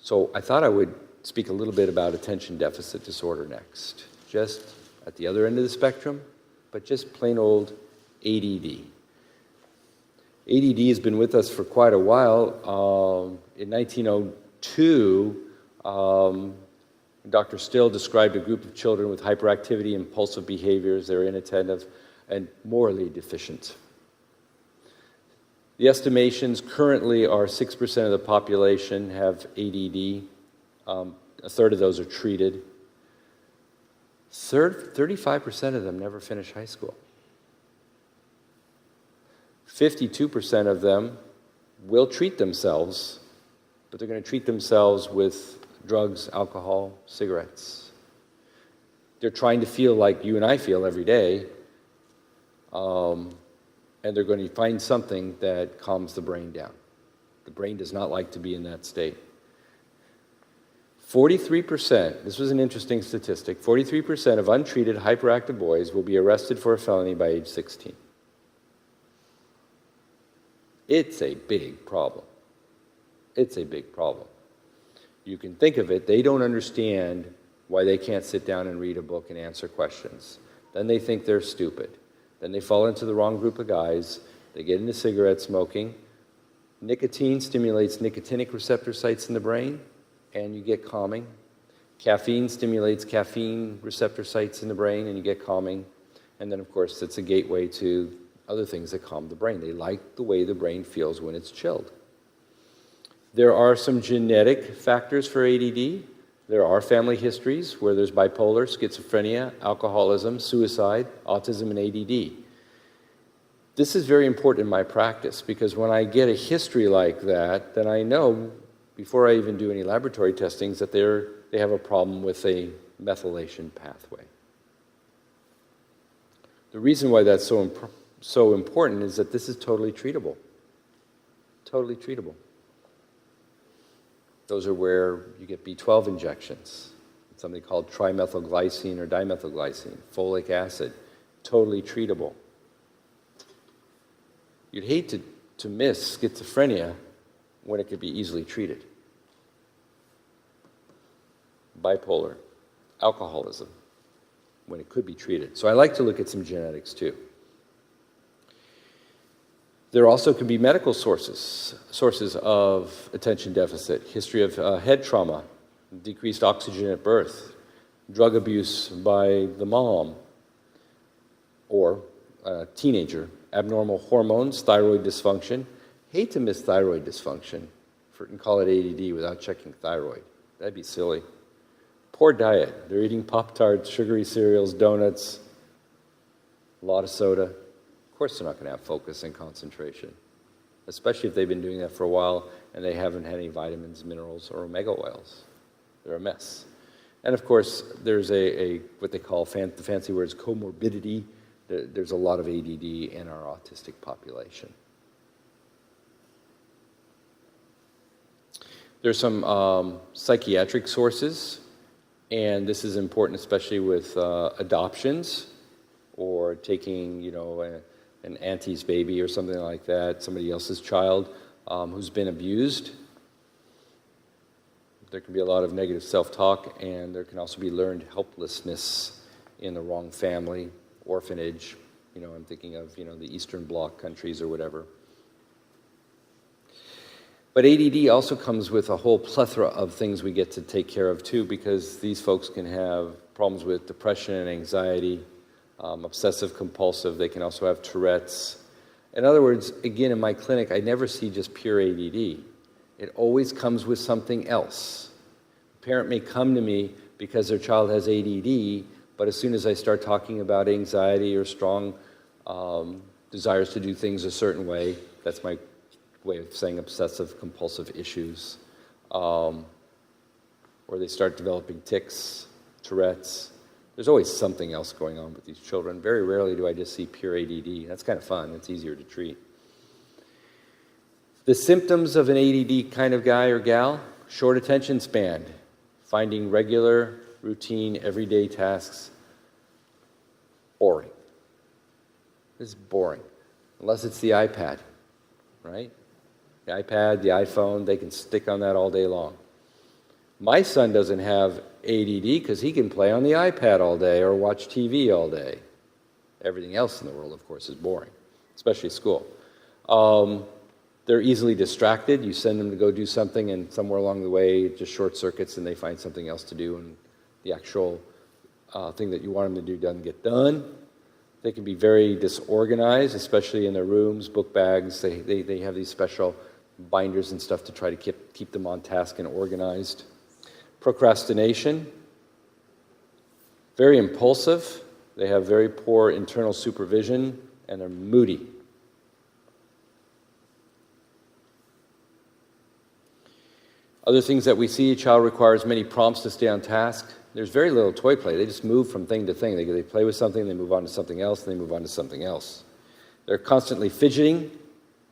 So I thought I would speak a little bit about attention deficit disorder next, just at the other end of the spectrum, but just plain old ADD. ADD has been with us for quite a while. In 1902, Dr. Still described a group of children with hyperactivity, impulsive behaviors. They're inattentive and morally deficient. The estimations currently are 6% of the population have ADD. A third of those are treated. 35% of them never finish high school. 52% of them will treat themselves, but they're going to treat themselves with drugs, alcohol, cigarettes. They're trying to feel like you and I feel every day, and they're going to find something that calms the brain down. The brain does not like to be in that state. 43%, this was an interesting statistic, 43% of untreated hyperactive boys will be arrested for a felony by age 16. It's a big problem. It's a big problem. You can think of it, they don't understand why they can't sit down and read a book and answer questions. Then they think they're stupid. Then they fall into the wrong group of guys. They get into cigarette smoking. Nicotine stimulates nicotinic receptor sites in the brain, and you get calming. Caffeine stimulates caffeine receptor sites in the brain, and you get calming. And then, of course, it's a gateway to other things that calm the brain. They like the way the brain feels when it's chilled. There are some genetic factors for ADD. There are family histories where there's bipolar, schizophrenia, alcoholism, suicide, autism, and ADD. This is very important in my practice because when I get a history like that, then I know, before I even do any laboratory testings, that they have a problem with a methylation pathway. The reason why that's so important is that this is totally treatable. Totally treatable. Those are where you get B12 injections, something called trimethylglycine or dimethylglycine, folic acid, totally treatable. You'd hate to miss schizophrenia when it could be easily treated. Bipolar, alcoholism, when it could be treated. So I like to look at some genetics too. There also can be medical sources of attention deficit, history of head trauma, decreased oxygen at birth, drug abuse by the mom or a teenager, abnormal hormones, thyroid dysfunction. Hate to miss thyroid dysfunction and call it ADD without checking thyroid. That'd be silly. Poor diet. They're eating Pop-Tarts, sugary cereals, donuts, a lot of soda. Of course they're not going to have focus and concentration, especially if they've been doing that for a while and they haven't had any vitamins, minerals, or omega oils. They're a mess. And of course, there's what they call, the fancy words, comorbidity. There's a lot of ADD in our autistic population. There's some psychiatric sources, and this is important especially with adoptions or taking, an auntie's baby or something like that, somebody else's child who's been abused. There can be a lot of negative self-talk, and there can also be learned helplessness in the wrong family, orphanage. I'm thinking of, the Eastern Bloc countries or whatever. But ADD also comes with a whole plethora of things we get to take care of too, because these folks can have problems with depression and anxiety, obsessive compulsive. They can also have Tourette's. In other words, again, in my clinic, I never see just pure ADD. It always comes with something else. A parent may come to me because their child has ADD, but as soon as I start talking about anxiety or strong desires to do things a certain way, that's my way of saying obsessive compulsive issues, or they start developing tics, Tourette's. There's always something else going on with these children. Very rarely do I just see pure ADD. That's kind of fun. It's easier to treat. The symptoms of an ADD kind of guy or gal: short attention span, finding regular, routine, everyday tasks boring. This is boring, unless it's the iPad, right? The iPad, the iPhone, they can stick on that all day long. My son doesn't have ADD because he can play on the iPad all day or watch TV all day. Everything else in the world, of course, is boring, especially school. They're easily distracted. You send them to go do something, and somewhere along the way, it just short circuits, and they find something else to do, and the actual thing that you want them to do doesn't get done. They can be very disorganized, especially in their rooms, book bags. They have these special binders and stuff to try to keep them on task and organized. Procrastination, very impulsive. They have very poor internal supervision, and they're moody. Other things that we see, a child requires many prompts to stay on task. There's very little toy play. They just move from thing to thing. They play with something, they move on to something else, and they move on to something else. They're constantly fidgeting.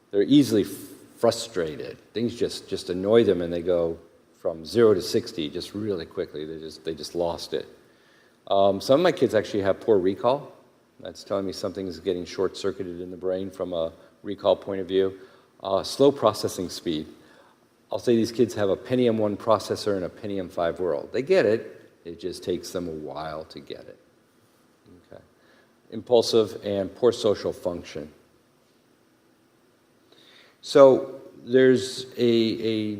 They're easily frustrated. Things just annoy them, and they go from 0 to 60 just really quickly. They just lost it. Some of my kids actually have poor recall. That's telling me something is getting short-circuited in the brain from a recall point of view. Slow processing speed. I'll say these kids have a Pentium 1 processor and a Pentium 5 world. They get it. It just takes them a while to get it. Okay. Impulsive and poor social function. So there's a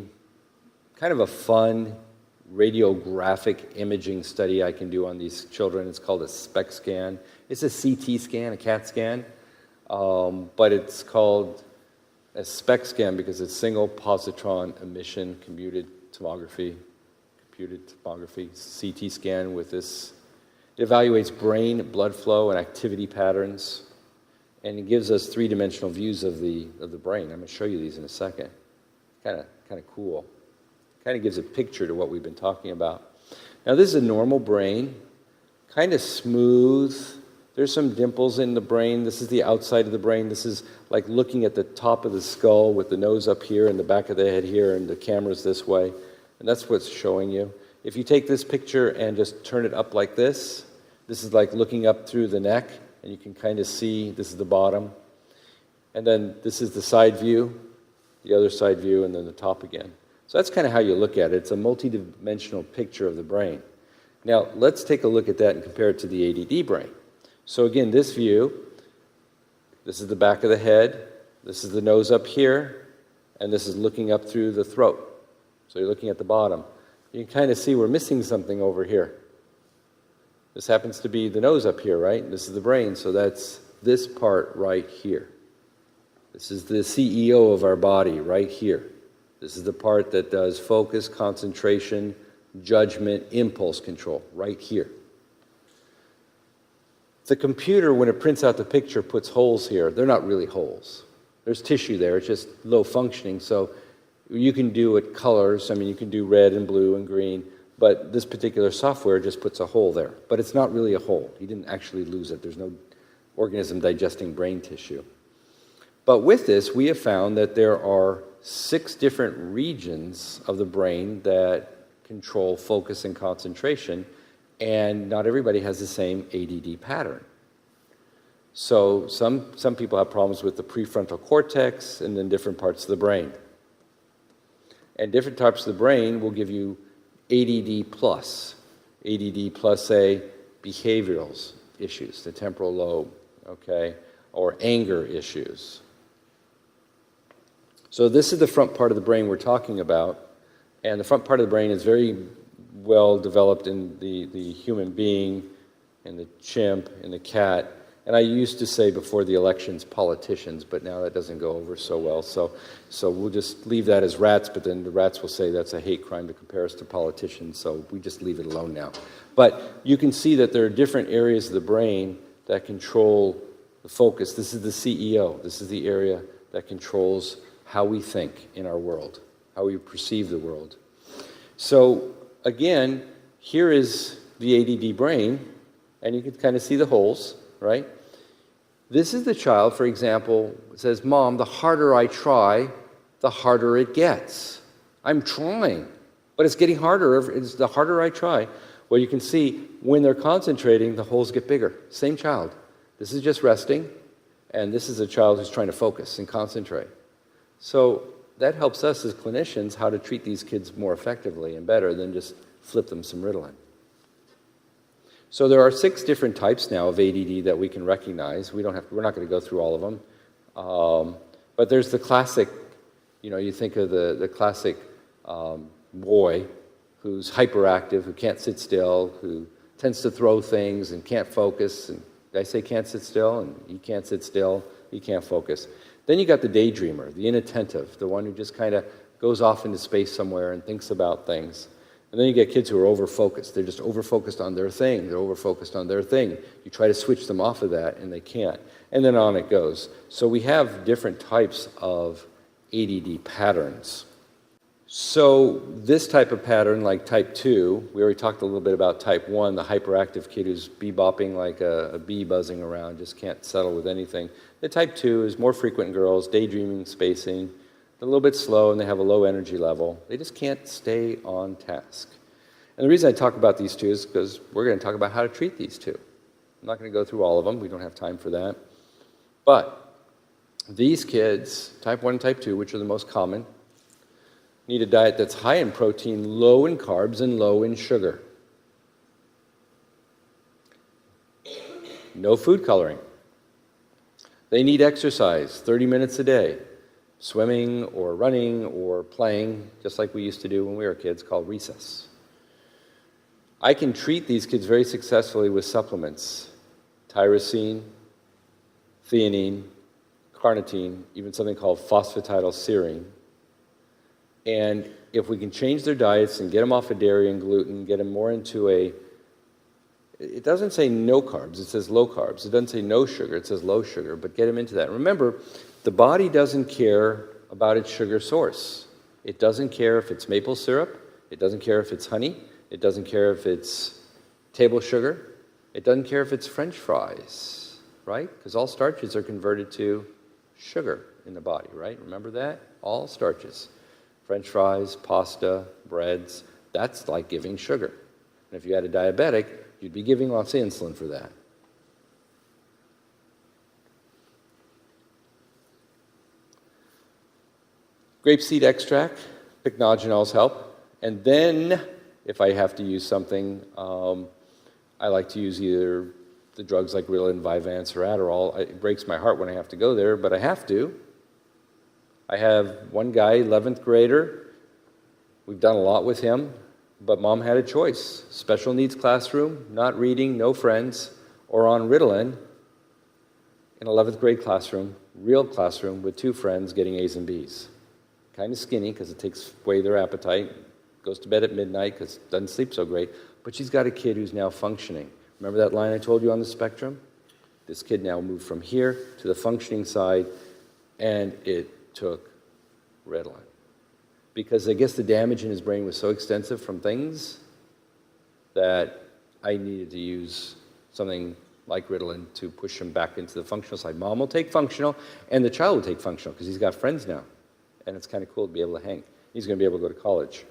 kind of a fun radiographic imaging study I can do on these children. It's called a SPECT scan. It's a CT scan, a CAT scan, but it's called a SPECT scan because it's single positron emission computed tomography, CT scan with this. It evaluates brain blood flow and activity patterns, and it gives us three-dimensional views of the brain. I'm going to show you these in a second. Kind of cool. Kind of gives a picture to what we've been talking about. Now this is a normal brain, kind of smooth. There's some dimples in the brain. This is the outside of the brain. This is like looking at the top of the skull with the nose up here and the back of the head here, and the camera's this way. And that's what's showing you. If you take this picture and just turn it up like this is like looking up through the neck, and you can kind of see this is the bottom. And then this is the side view, the other side view, and then the top again. So that's kind of how you look at it. It's a multi-dimensional picture of the brain. Now, let's take a look at that and compare it to the ADD brain. So again, this view, this is the back of the head, this is the nose up here, and this is looking up through the throat. So you're looking at the bottom. You can kind of see we're missing something over here. This happens to be the nose up here, right? This is the brain, so that's this part right here. This is the CEO of our body right here. This is the part that does focus, concentration, judgment, impulse control, right here. The computer, when it prints out the picture, puts holes here. They're not really holes. There's tissue there. It's just low functioning. So you can do it colors. I mean, you can do red and blue and green. But this particular software just puts a hole there. But it's not really a hole. You didn't actually lose it. There's no organism digesting brain tissue. But with this, we have found that there are 6 different regions of the brain that control focus and concentration, and not everybody has the same ADD pattern. So some people have problems with the prefrontal cortex and then different parts of the brain. And different types of the brain will give you ADD plus say behavioral issues, the temporal lobe, okay, or anger issues. So this is the front part of the brain we're talking about, and the front part of the brain is very well developed in the human being, in the chimp, in the cat, and I used to say before the elections politicians, but now that doesn't go over so well, so we'll just leave that as rats, but then the rats will say that's a hate crime to compare us to politicians, so we just leave it alone now. But you can see that there are different areas of the brain that control the focus. This is the CEO. This is the area that controls how we think in our world, how we perceive the world. So again, here is the ADD brain, and you can kind of see the holes, right? This is the child, for example, says, "Mom, the harder I try, the harder it gets. I'm trying, but it's getting harder. It's the harder I try." Well, you can see when they're concentrating, the holes get bigger. Same child. This is just resting, and this is a child who's trying to focus and concentrate. So that helps us as clinicians how to treat these kids more effectively and better than just flip them some Ritalin. So there are 6 different types now of ADD that we can recognize. We're not going to go through all of them. But there's the classic, you think of the classic boy who's hyperactive, who can't sit still, who tends to throw things and can't focus. And did I say can't sit still? And he can't sit still, he can't focus. Then you got the daydreamer, the inattentive, the one who just kind of goes off into space somewhere and thinks about things. And then you get kids who are over-focused. They're just over-focused on their thing. They're over-focused on their thing. You try to switch them off of that, and they can't. And then on it goes. So we have different types of ADD patterns. So this type of pattern, like type 2, we already talked a little bit about type 1, the hyperactive kid who's bebopping like a bee buzzing around, just can't settle with anything. The type 2 is more frequent in girls, daydreaming, spacing. They're a little bit slow and they have a low energy level. They just can't stay on task. And the reason I talk about these 2 is because we're going to talk about how to treat these 2. I'm not going to go through all of them. We don't have time for that. But these kids, type 1 and type 2, which are the most common, need a diet that's high in protein, low in carbs, and low in sugar. No food coloring. They need exercise, 30 minutes a day. Swimming or running or playing, just like we used to do when we were kids, called recess. I can treat these kids very successfully with supplements. Tyrosine, theanine, carnitine, even something called phosphatidylserine. And if we can change their diets and get them off of dairy and gluten, get them more into it doesn't say no carbs, it says low carbs. It doesn't say no sugar, it says low sugar, but get them into that. Remember, the body doesn't care about its sugar source. It doesn't care if it's maple syrup, it doesn't care if it's honey, it doesn't care if it's table sugar, it doesn't care if it's French fries, right? Because all starches are converted to sugar in the body, right? Remember that? All starches. French fries, pasta, breads, that's like giving sugar. And if you had a diabetic, you'd be giving lots of insulin for that. Grapeseed extract, pycnogenols help. And then, if I have to use something, I like to use either the drugs like Ritalin, Vyvanse, or Adderall. It breaks my heart when I have to go there, but I have to. I have one guy, 11th grader. We've done a lot with him, but mom had a choice. Special needs classroom, not reading, no friends, or on Ritalin in 11th grade classroom, real classroom with 2 friends getting A's and B's. Kind of skinny because it takes away their appetite, goes to bed at midnight because doesn't sleep so great, but she's got a kid who's now functioning. Remember that line I told you on the spectrum? This kid now moved from here to the functioning side, and it took Ritalin. Because I guess the damage in his brain was so extensive from things that I needed to use something like Ritalin to push him back into the functional side. Mom will take functional, and the child will take functional because he's got friends now. And it's kind of cool to be able to hang. He's going to be able to go to college.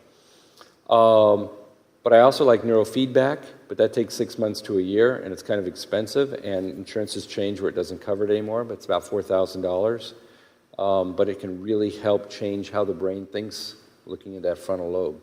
But I also like neurofeedback, but that takes 6 months to a year, and it's kind of expensive, and insurance has changed where it doesn't cover it anymore, but it's about $4,000. But it can really help change how the brain thinks looking at that frontal lobe.